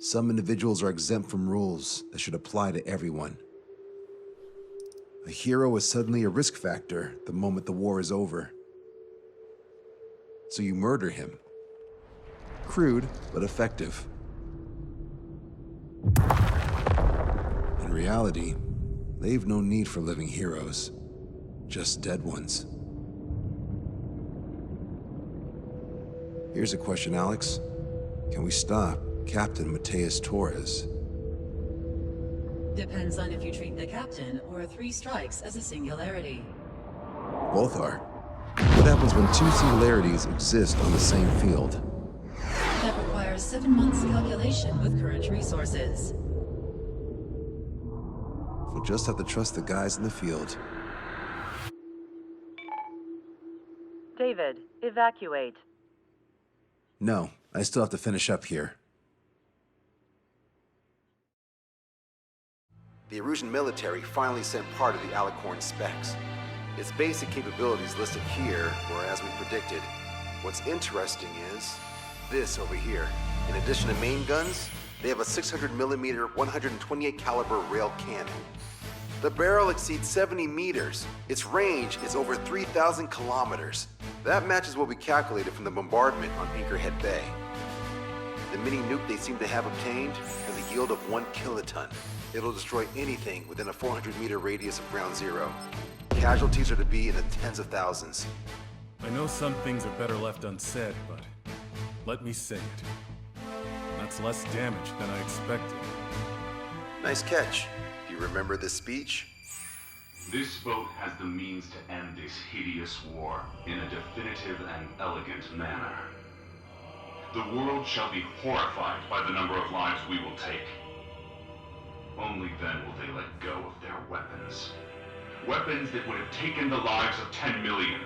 Some individuals are exempt from rules that should apply to everyone. A hero is suddenly a risk factor the moment the war is over. So you murder him. Crude, but effective. In reality, they've no need for living heroes, just dead ones. Here's a question, Alex. Can we stop Captain Mateus Torres? Depends on if you treat the captain or 3 strikes as a singularity. Both are. What happens when 2 singularities exist on the same field? That requires 7 months calculation with current resources. We'll just have to trust the guys in the field. David, evacuate. No, I still have to finish up here. The Erusian military finally sent part of the Alicorn specs. Its basic capabilities listed here were as we predicted. What's interesting is this over here. In addition to main guns, they have a 600mm 128 caliber rail cannon. The barrel exceeds 70 meters. Its range is over 3,000 kilometers. That matches what we calculated from the bombardment on Anchorhead Bay. The mini nuke they seem to have obtained has a yield of 1 kiloton. It'll destroy anything within a 400-meter radius of ground zero. Casualties are to be in the tens of thousands. I know some things are better left unsaid, but let me say it. That's less damage than I expected. Nice catch. Do you remember this speech? This vote has the means to end this hideous war in a definitive and elegant manner. The world shall be horrified by the number of lives we will take. Only then will they let go of their weapons. Weapons that would have taken the lives of 10 million.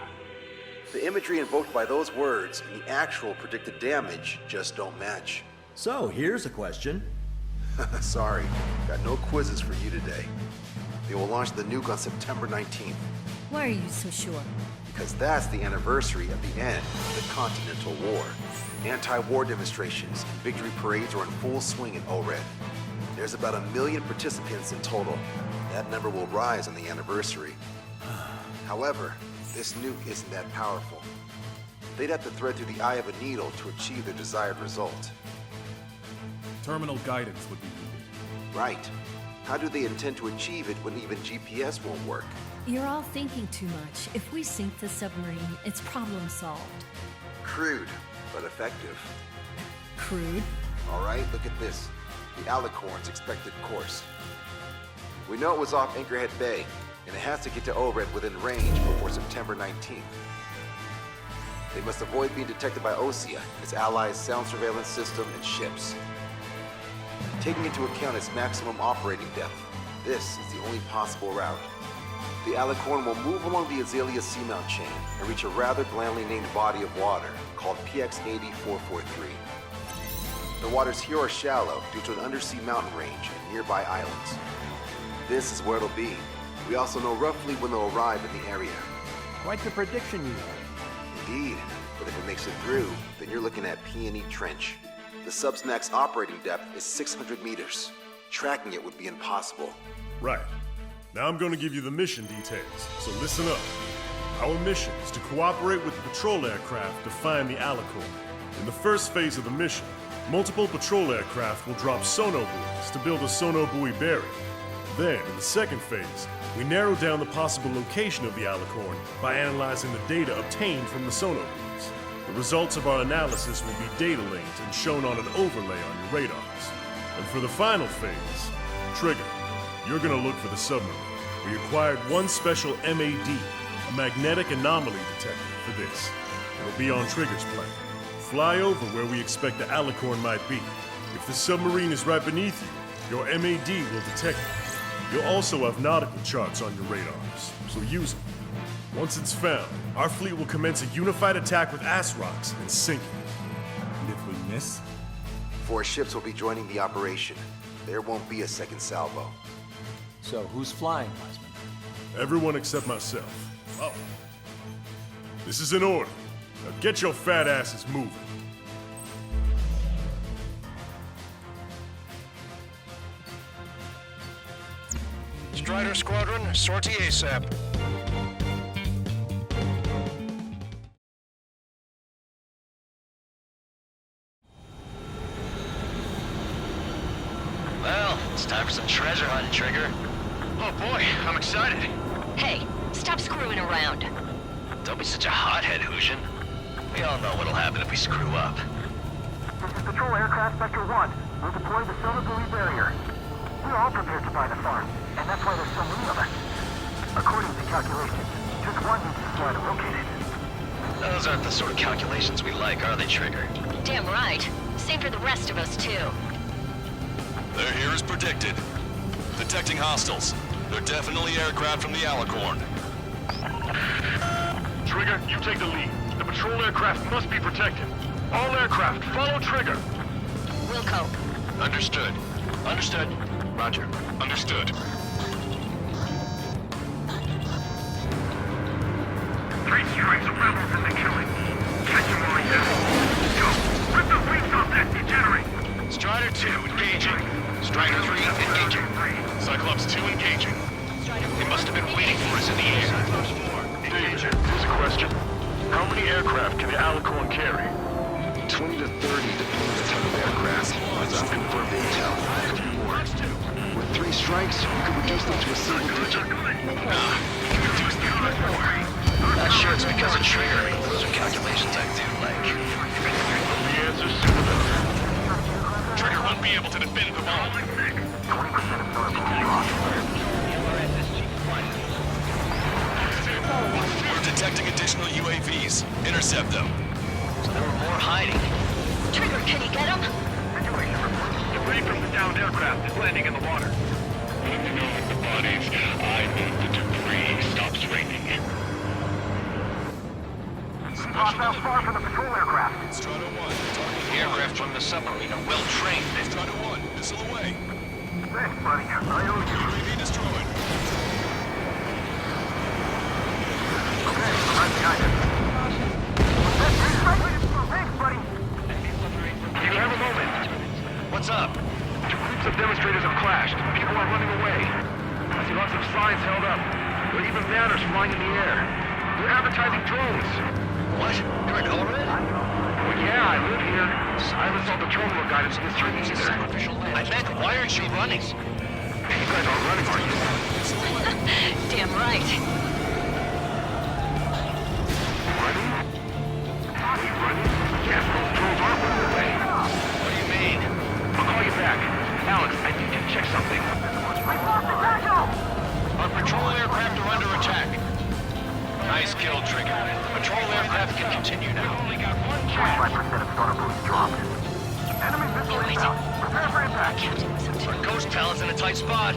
The imagery invoked by those words and the actual predicted damage just don't match. So, here's a question. Sorry, got no quizzes for you today. They will launch the nuke on September 19th. Why are you so sure? Because that's the anniversary of the end of the Continental War. Anti-war demonstrations and victory parades are in full swing in ORED. There's about 1 million participants in total. That number will rise on the anniversary. However, this nuke isn't that powerful. They'd have to thread through the eye of a needle to achieve their desired result. Terminal guidance would be needed. Right. How do they intend to achieve it when even GPS won't work? You're all thinking too much. If we sink the submarine, it's problem solved. Crude, but effective. Crude? All right, look at this. The Alicorn's expected course. We know it was off Anchorhead Bay, and it has to get to ORED within range before September 19th. They must avoid being detected by OSEA and its allies' sound surveillance system and ships. Taking into account its maximum operating depth, this is the only possible route. The Alicorn will move along the Azalea seamount chain and reach a rather blandly named body of water called PX-80443. The waters here are shallow due to an undersea mountain range and nearby islands. This is where it'll be. We also know roughly when they'll arrive in the area. Quite the prediction you have. Indeed, but if it makes it through, then you're looking at Peony Trench. The Subsnac's operating depth is 600 meters. Tracking it would be impossible. Right. Now I'm going to give you the mission details, so listen up. Our mission is to cooperate with the patrol aircraft to find the Alicorn. In the first phase of the mission, multiple patrol aircraft will drop sono buoys to build a sono buoy bearing. Then, in the second phase, we narrow down the possible location of the Alicorn by analyzing the data obtained from the sono buoys. The results of our analysis will be data linked and shown on an overlay on your radars. And for the final phase, Trigger, you're gonna look for the submarine. We acquired one special MAD, a magnetic anomaly detector, for this. It'll be on Trigger's plane. Fly over where we expect the Alicorn might be. If the submarine is right beneath you, your MAD will detect it. You'll also have nautical charts on your radars, so use them. Once it's found, our fleet will commence a unified attack with ass rocks and sink it. And if we miss? 4 ships will be joining the operation. There won't be a second salvo. So, who's flying, Wiseman? Everyone except myself. Oh. This is an order. Now get your fat asses moving. Strider Squadron, sortie ASAP. Well, it's time for some treasure hunting, Trigger. Oh boy, I'm excited. Hey, stop screwing around. Don't be such a hothead, Hushin. We all know what'll happen if we screw up. This is Patrol Aircraft Sector 1. We'll deploy the Silver Buoy barrier. We're all prepared to buy the farm, and that's why there's so many of us. According to calculations, just one needs to fly to locate it. Those aren't the sort of calculations we like, are they, Trigger? Damn right. Same for the rest of us, too. They're here as predicted. Detecting hostiles. They're definitely aircraft from the Alicorn. Trigger, you take the lead. The patrol aircraft must be protected. All aircraft, follow Trigger. Wilco. Understood. Understood. Roger. Understood. Three strikes of rebels in the killing. Catch him while he's out. Go! Rip the wings off that degenerate! Strider 2, engaging. Strider 3, engaging. Cyclops 2 engaging. They must have been waiting for us in the air. David, here's a question. How many aircraft can the Alicorn carry? 20 to 30 depending on the type of aircraft. That's unconfirmed intel. Could be more. With 3 strikes, you could reduce them to a single digit. Not sure it's because of Trigger. Those are calculations I do like. The answer's soon enough. Trigger won't be able to defend them all. 20% of Silver lost. We're detecting additional UAVs. Intercept them. So there were more hiding. Trigger, can you get him? Debris from the downed aircraft is landing in the water. Moving over the bodies, I move the debris. Stops raining. Hostile far from the patrol aircraft. Strider 1, target The aircraft from the submarine are well trained. Strider 1, missile away. Thanks, buddy. I owe you. UAV destroyed. Okay, right behind us. Thanks, buddy. Do you have a moment? What's up? 2 groups of demonstrators have clashed. People are running away. I see lots of signs held up. There are even banners flying in the air. They're advertising drones. What? You're in Overhead? Well, yeah, I live here. I haven't saw the terminal guidance in this street either. Sacrificial lamb. I meant, why aren't you running? You guys aren't running, are you? Damn right. Running? Are we running? Yes, those drones are running away. What do you mean? I'll call you back. Alex, I need you to check something. Our patrol aircraft are under attack. Nice kill, Trigger. Patrol aircraft can continue now. Only got one 25% of sonar boost dropped. Enemy missile inbound. Prepare for impact. Captain was up to Our ghost pal is in a tight spot.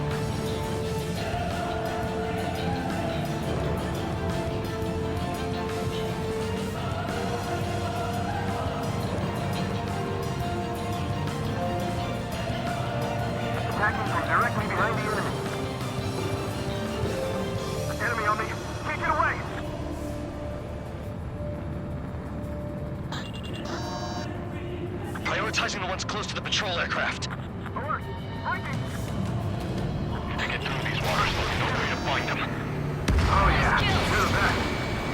Attacking from directly behind the enemy. Enemy on me. Can't get away. Prioritizing the ones close to the patrol aircraft. Alert. Breaking. To get through these waters, there's no way to find them. Oh yeah. Through the back.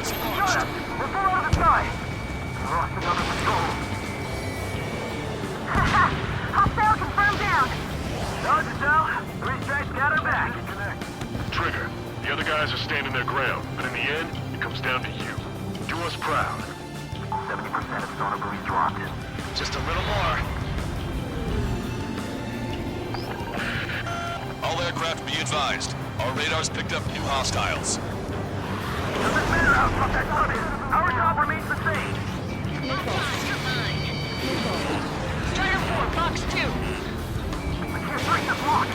Shut up. We're full out of the sky. We lost another patrol. Hostile confirmed down. Dodge us out. 3 strikes got her back. Trigger, the other guys are standing their ground, but in the end, it comes down to you. Do us proud. 70% of sonar buoy dropped. Just a little more. All aircraft be advised. Our radars picked up new hostiles. Doesn't matter how tough that sun is. Our job remains the same. Strider 4, Box 2. I can't break this lock.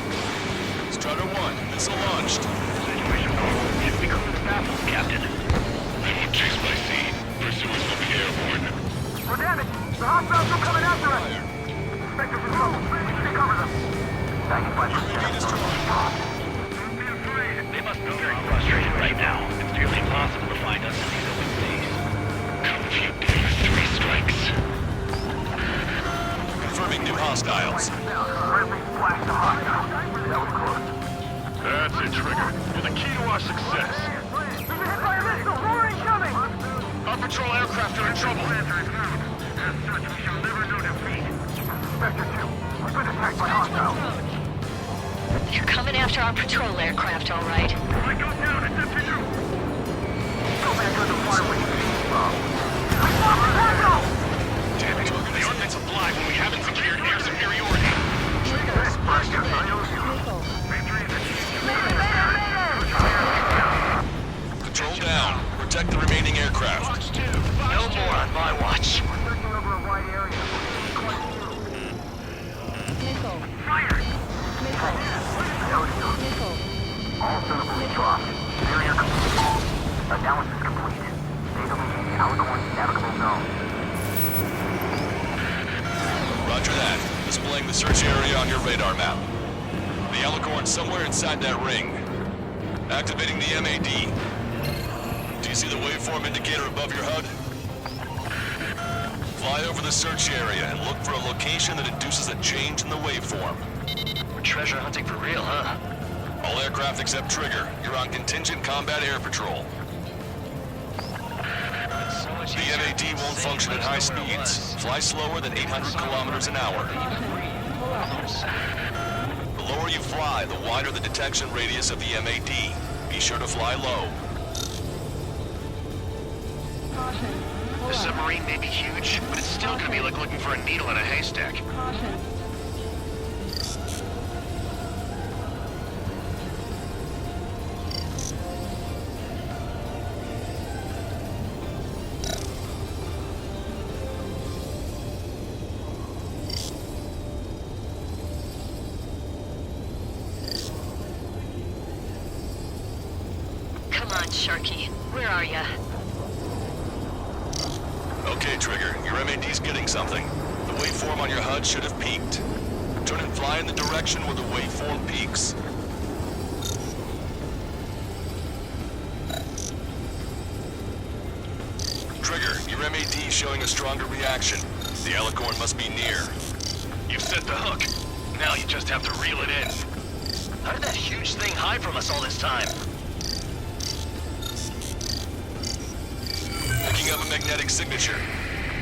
Strider 1, missile launched. Situation normal. It's becoming baffled, Captain. I won't chase by sea. Pursuers will be airborne. We're damaged. The hostiles are coming after us. Inspectors in trouble. Recover them. 95% of sonar dropped. They must be very frustrated right now. It's nearly impossible to find us in these open seas. Conflicting 3 strikes. Confirming new hostiles. Friendly splash to hostile. That was close. That's it, Trigger. patrol aircraft are in trouble. As such, we shall never know defeat. Sector 2, we've been attacked by hostiles. They're coming after our patrol aircraft, all right. I go down at Sector 2. Go back on the waterway. Damn it, the ordnance apply when we haven't secured air superiority. Control down. Protect the remaining aircraft. No more on my watch. All syllables dropped. Barrier complete. Analysis complete. Data leaving Alicorn's navigable zone. Roger that. Displaying the search area on your radar map. The Alicorn's somewhere inside that ring. Activating the MAD. Do you see the waveform indicator above your HUD? Fly over the search area and look for a location that induces a change in the waveform. We're treasure hunting for real, huh? All aircraft except Trigger, you're on contingent combat air patrol. The MAD won't function at high speeds. Fly slower than 800 kilometers an hour. The lower you fly, the wider the detection radius of the MAD. Be sure to fly low. The submarine may be huge, but it's still gonna be like looking for a needle in a haystack. Come on, Sharky. Where are ya? Okay, Trigger, your MAD's getting something. The waveform on your HUD should have peaked. Turn and fly in the direction where the waveform peaks. Trigger, your MAD's showing a stronger reaction. The Alicorn must be near. You've set the hook. Now you just have to reel it in. How did that huge thing hide from us all this time? Picking up a magnetic signature.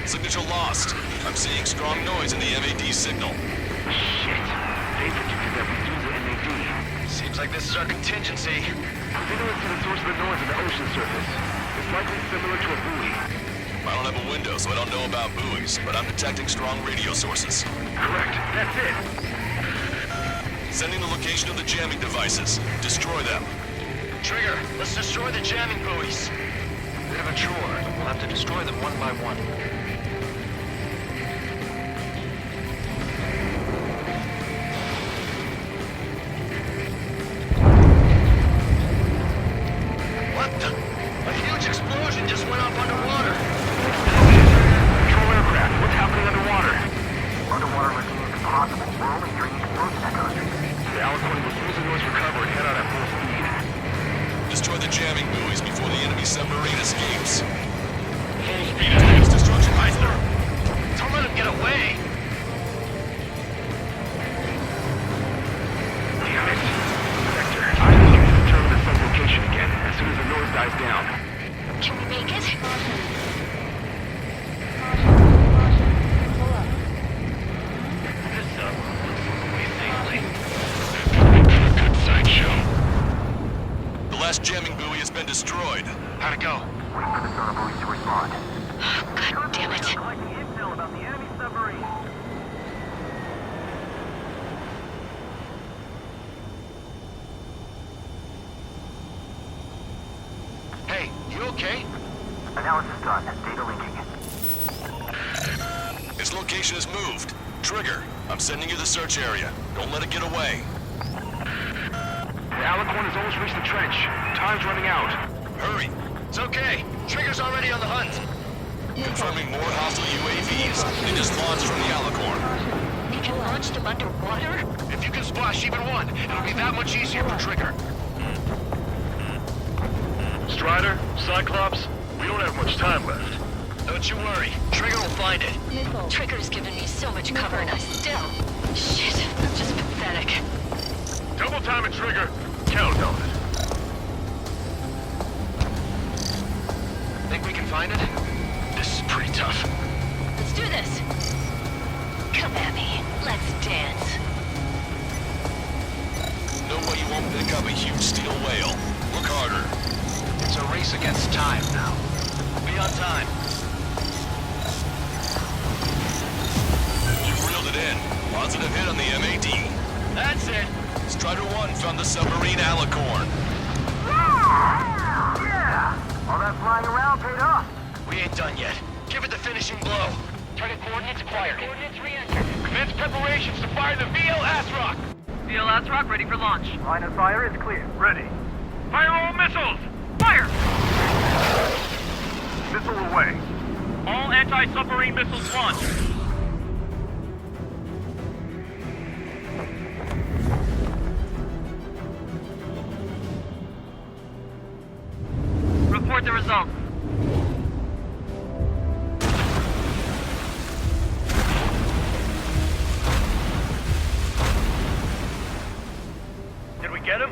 Signature lost. I'm seeing strong noise in the MAD signal. Shit. They predicted that we'd use the MAD. Seems like this is our contingency. Similar to the source of the noise at the ocean surface. It's likely similar to a buoy. I don't have a window, so I don't know about buoys, but I'm detecting strong radio sources. Correct. That's it. Sending the location of the jamming devices. Destroy them. Trigger, let's destroy the jamming buoys. Bit of a chore. We'll have to destroy them one by one. What the? A huge explosion just went off underwater. Control aircraft, what's happening underwater? Underwater looking is impossible. We're only hearing explosion echoes. The Alicorn will use the noise recover and head out at full speed. Destroy the jamming buoys before the enemy submarine escapes. Full speed ahead. Destruction, Eisner. Don't let him get away. Damn it. Sector, I need you to determine the sub location again as soon as the noise dies down. Can we make it? This looks way safely. Good sideshow. The last jamming buoy has been destroyed. How'd it go? Wait for the sonar buoys to respond. God damn it. Collecting intel about the enemy submarine. Hey, you okay? Analysis done. Data linking. Its location is moved. Trigger, I'm sending you the search area. Don't let it get away. The Alicorn has almost reached the trench. Time's running out. Hurry. It's okay. Trigger's already on the hunt. Confirming more hostile UAVs. They just launched from the Alicorn. We can launch them underwater? If you can splash even one, it'll be that much easier for Trigger. Strider, Cyclops, we don't have much time left. Don't you worry. Trigger will find it. Trigger's given me so much cover and I still... Shit, I'm just pathetic. Double time it, Trigger. Count on it. Think we can find it? This is pretty tough. Let's do this. Come at me. Let's dance. No way you won't pick up a huge steel whale. Look harder. It's a race against time now. Be on time. You reeled it in. Positive hit on the MAD. That's it. Strider 1 found the submarine Alicorn. Yeah! All that flying around paid off. We ain't done yet. Give it the finishing blow. Target coordinates acquired. Coordinates re-entered. Commence preparations to fire the VL Asrock. VL Asrock ready for launch. Line of fire is clear. Ready. Fire all missiles. Fire! Missile away. All anti-submarine missiles launched. Report the results. Did we get him?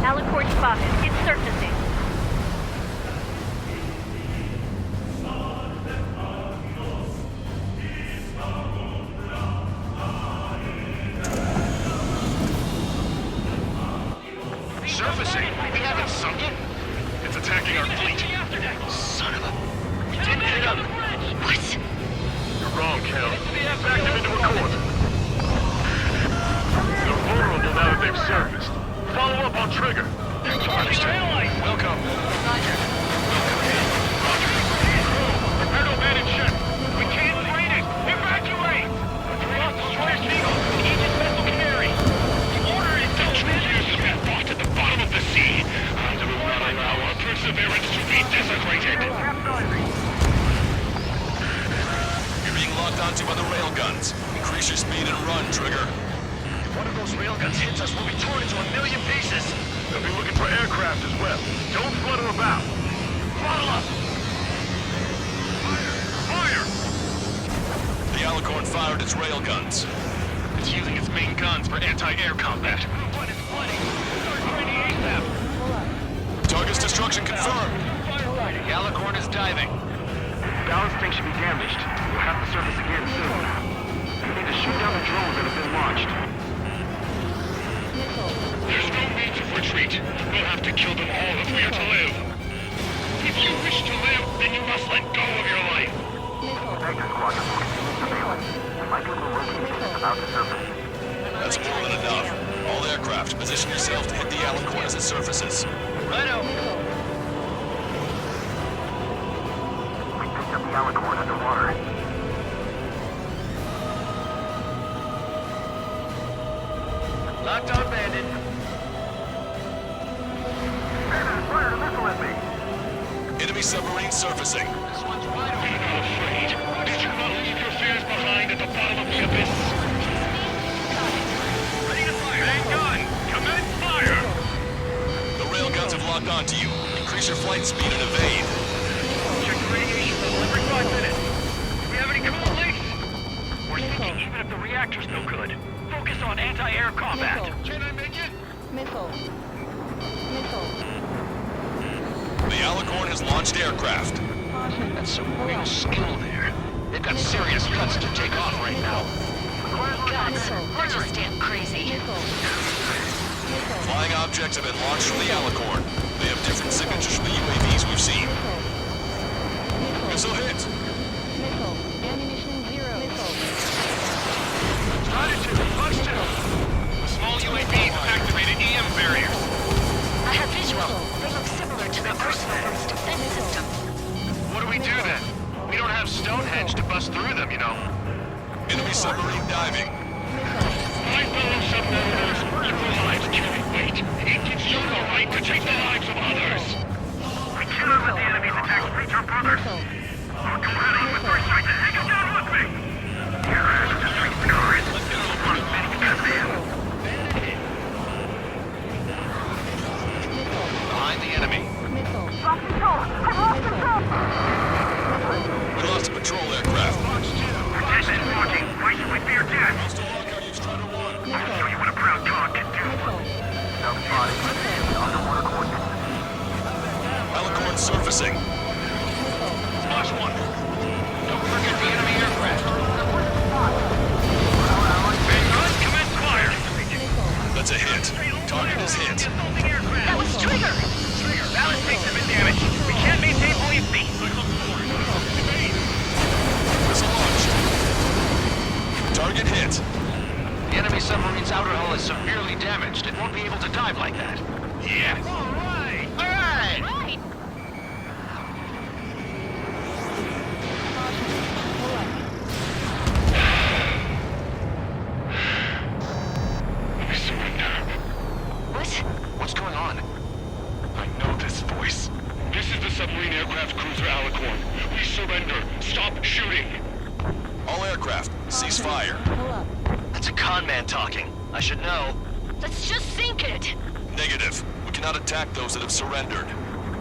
Alicorn spotted. It's surfacing. Surfacing? We haven't sunk it? It's attacking our fleet. Son of a... We didn't hit him. What? You're wrong, Cal. Back them into a corner. They're vulnerable now that they've surfaced. Follow up on trigger. Understood. Welcome. Prepare to abandon ship. We can't fight it. Evacuate! Lost destroyer Seagull. Aegis vessel Canary. The order is to Troopers have fought at the bottom of the sea. I will not allow our perseverance to be desecrated. You're being locked onto by the railguns. Increase your speed and run, Trigger. If one of those railguns hits us, we'll be torn into a million pieces. They'll be looking for aircraft as well. Don't flutter about. Throttle up! Fire! The Alicorn fired its railguns. It's using its main guns for anti-air combat. What is flooding? Start training ASAP. Target's destruction confirmed. The Alicorn is diving. Ballast tank should be damaged. We'll have to surface again soon. We need to shoot down the drones that have been launched. There's no means of retreat. We'll have to kill them all if we are to live. If you wish to live, then you must let go of your life. Vector squadron will continue surveillance. We might be able to locate ships about to surface. That's more than enough. All aircraft, position yourself to hit the Alicorn as it surfaces. Righto. We picked up the Alicorn underwater. Locked on bandit. Bandit fired a missile at me. Enemy submarine surfacing. This one's wide Be open. not afraid. Did you not leave your fears behind at the bottom of the abyss? Ready to fire. Main gun. Commence fire. The railguns have locked onto you. Increase your flight speed and evade. Check the radiation level every 5 minutes. Do we have any cool leaks? We're sinking even if the reactor's no good. Focus on anti-air combat. Can I make it? The Alicorn has launched aircraft. That's some real skill there. They've got serious guts to take off right now. Guts. We're just damn crazy. Flying objects have been launched from the Alicorn. They have different signatures from the UAVs we've seen. Missile hit. Started to. Launch to. The small UAVs have activated EM barriers. I have visual. They look similar to the Arsenal's defense system. What do we do then? We don't have Stonehenge to bust through them, you know. Enemy submarine diving. My fellow submariners, your lives carry weight. It gives you the right to take the lives of others. We cannot let the enemy's attacks reach our brothers. I'll come ready with first strike to take him down with me. Your ass just like scars. Let's go. Behind the enemy. Lost control! I've lost control! We lost Its outer hull is severely damaged. It won't be able to dive like that. Yes! All right! All right! Right. I surrender. What? What's going on? I know this voice. This is the submarine aircraft cruiser Alicorn. We surrender. Stop shooting. All aircraft, cease fire. That's a con man talking. I should know. Let's just sink it. Negative. We cannot attack those that have surrendered.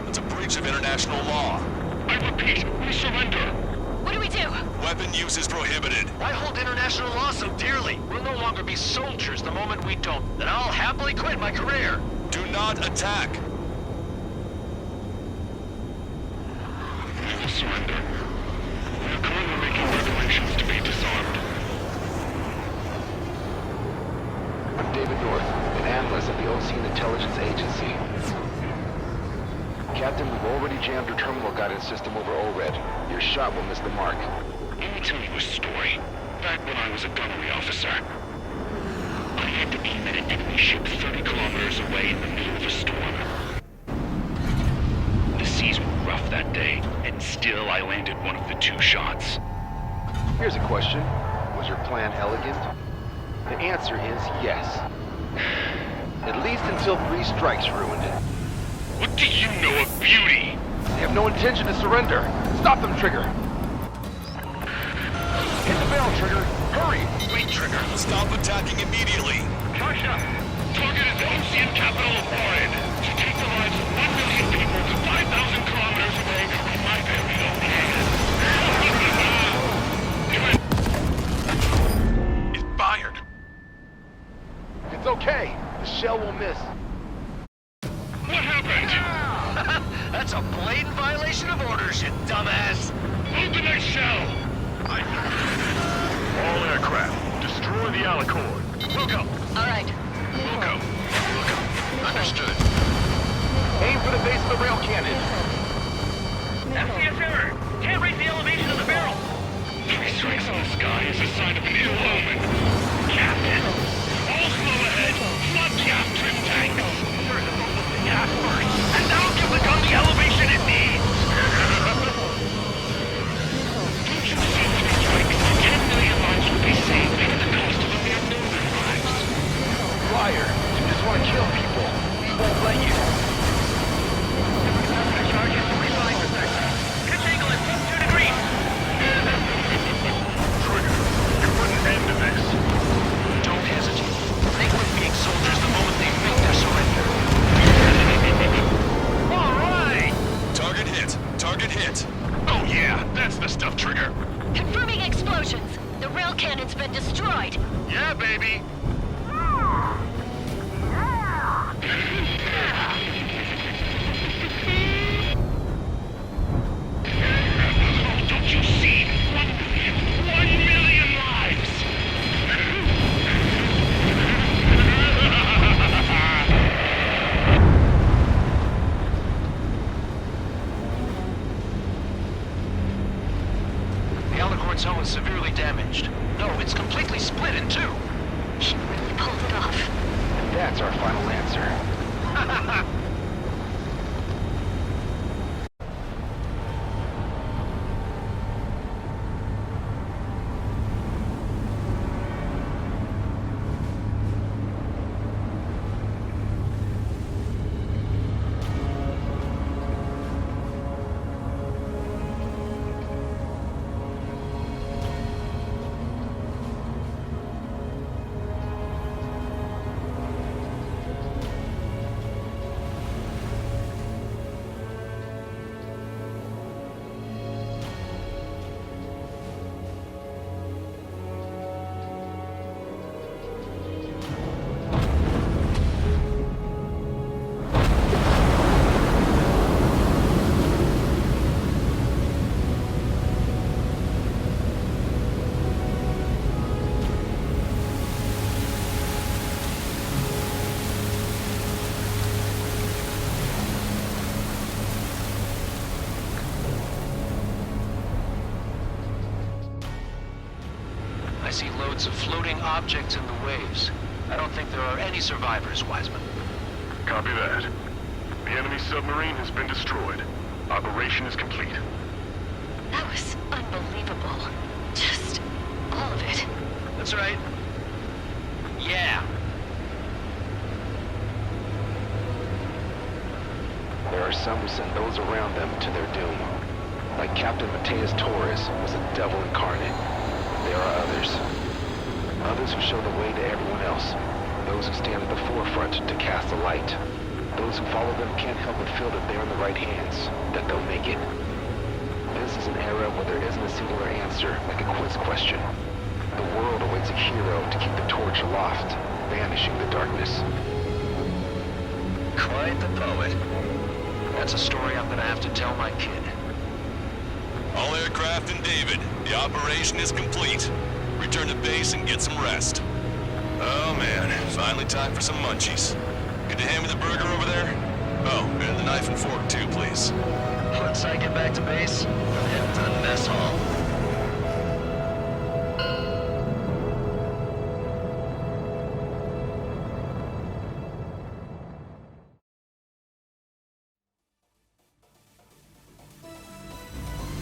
That's a breach of international law. I repeat, we surrender. What do we do? Weapon use is prohibited. Why hold international law so dearly? We'll no longer be soldiers the moment we don't. Then I'll happily quit my career. Do not attack. We will surrender. We are currently making preparations to be disarmed. I'm David North, an analyst at the Ocean Intelligence Agency. Captain, we've already jammed your terminal guidance system over ORED. Your shot will miss the mark. Let me tell you a story. Back when I was a gunnery officer, I had to aim at an enemy ship 30 kilometers away in the middle of a storm. The seas were rough that day, and still I landed one of the 2 shots. Here's a question. Was your plan elegant? The answer is yes. At least until 3 strikes ruined it. What do you know of beauty? They have no intention to surrender. Stop them, Trigger! Hit the bell, Trigger! Hurry! Wait, Trigger. Stop attacking immediately. Tasha, target is the ocean capital of Orid. To take the lives of 1 million people to 5,000 kilometers away from my very own hand. It fired. It's okay. The shell will miss. What happened? That's a blatant violation of orders, you dumbass. Load the next shell. All aircraft, destroy the Alicorn. Wilco. All right. Wilco. Understood. Aim for the base of the rail cannon. FCS error. Can't raise the elevation of the barrel. 3 strikes in the sky is a sign of an ill omen. Captain, all slow ahead. Flood the aft trim tanks. Gas first, and that'll give the gun the elevation it needs. Don't you see 3 strikes? 10 million lives will be saved at the cost of a mere million lives. Liar. You just want to kill people. We won't let you. Charge is 45%. Pitch angle is plus 2 degrees. Trigger, you put an end to this. Don't hesitate. They quit being soldiers the moment they make their surrender. All right. Target hit. Target hit. Oh yeah, that's the stuff, Trigger. Confirming explosions. The rail cannon's been destroyed. Yeah, baby. Don't you see? 1 million lives! The Alicorn's hull is severely damaged. No, it's completely split in 2. She really pulled it off. That's our final answer. I see loads of floating objects in the waves. I don't think there are any survivors, Wiseman. Copy that. The enemy submarine has been destroyed. Operation is complete. That was unbelievable. Just all of it. That's right. Yeah. There are some who send those around them to their doom. Like Captain Mateus Torres was a devil incarnate. There are others. Others who show the way to everyone else. Those who stand at the forefront to cast the light. Those who follow them can't help but feel that they're in the right hands, that they'll make it. This is an era where there isn't a singular answer, like a quiz question. The world awaits a hero to keep the torch aloft, banishing the darkness. Quite the poet. That's a story I'm gonna have to tell my kid. All aircraft in David, the operation is complete. Return to base and get some rest. Oh man, finally time for some munchies. Could you hand me the burger over there? Oh, and the knife and fork too, please. Once I get back to base, I'm heading to the mess hall.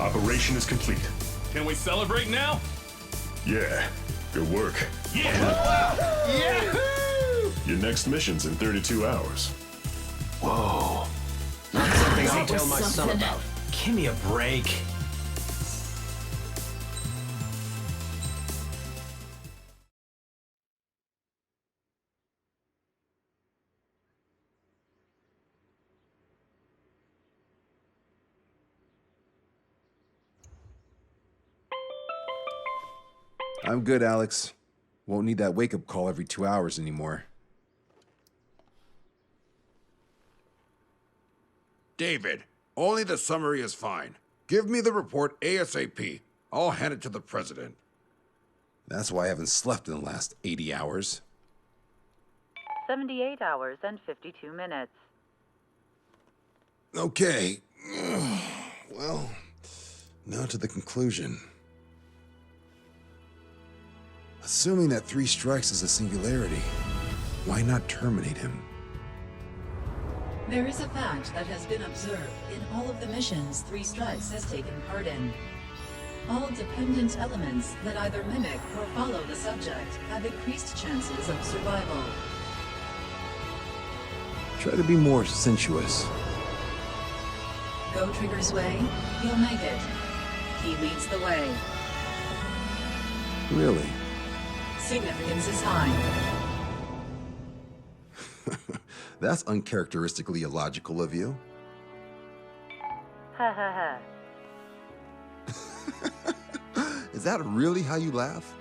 Operation is complete. Can we celebrate now? Yeah, good work. Yahoo! Your next mission's in 32 hours. Whoa. Not something I'll That was tell my son something. about. Give me a break. I'm good, Alex. Won't need that wake-up call every 2 hours anymore. David, only the summary is fine. Give me the report ASAP. I'll hand it to the president. That's why I haven't slept in the last 80 hours. 78 hours and 52 minutes. Okay. Well, now to the conclusion. Assuming that 3 strikes is a singularity, why not terminate him? There is a fact that has been observed in all of the missions 3 Strikes has taken part in. All dependent elements that either mimic or follow the subject have increased chances of survival. Try to be more sensuous. Go Trigger's way, you'll make it. He leads the way. Really? Significance is high. That's uncharacteristically illogical of you. Ha ha ha. Is that really how you laugh?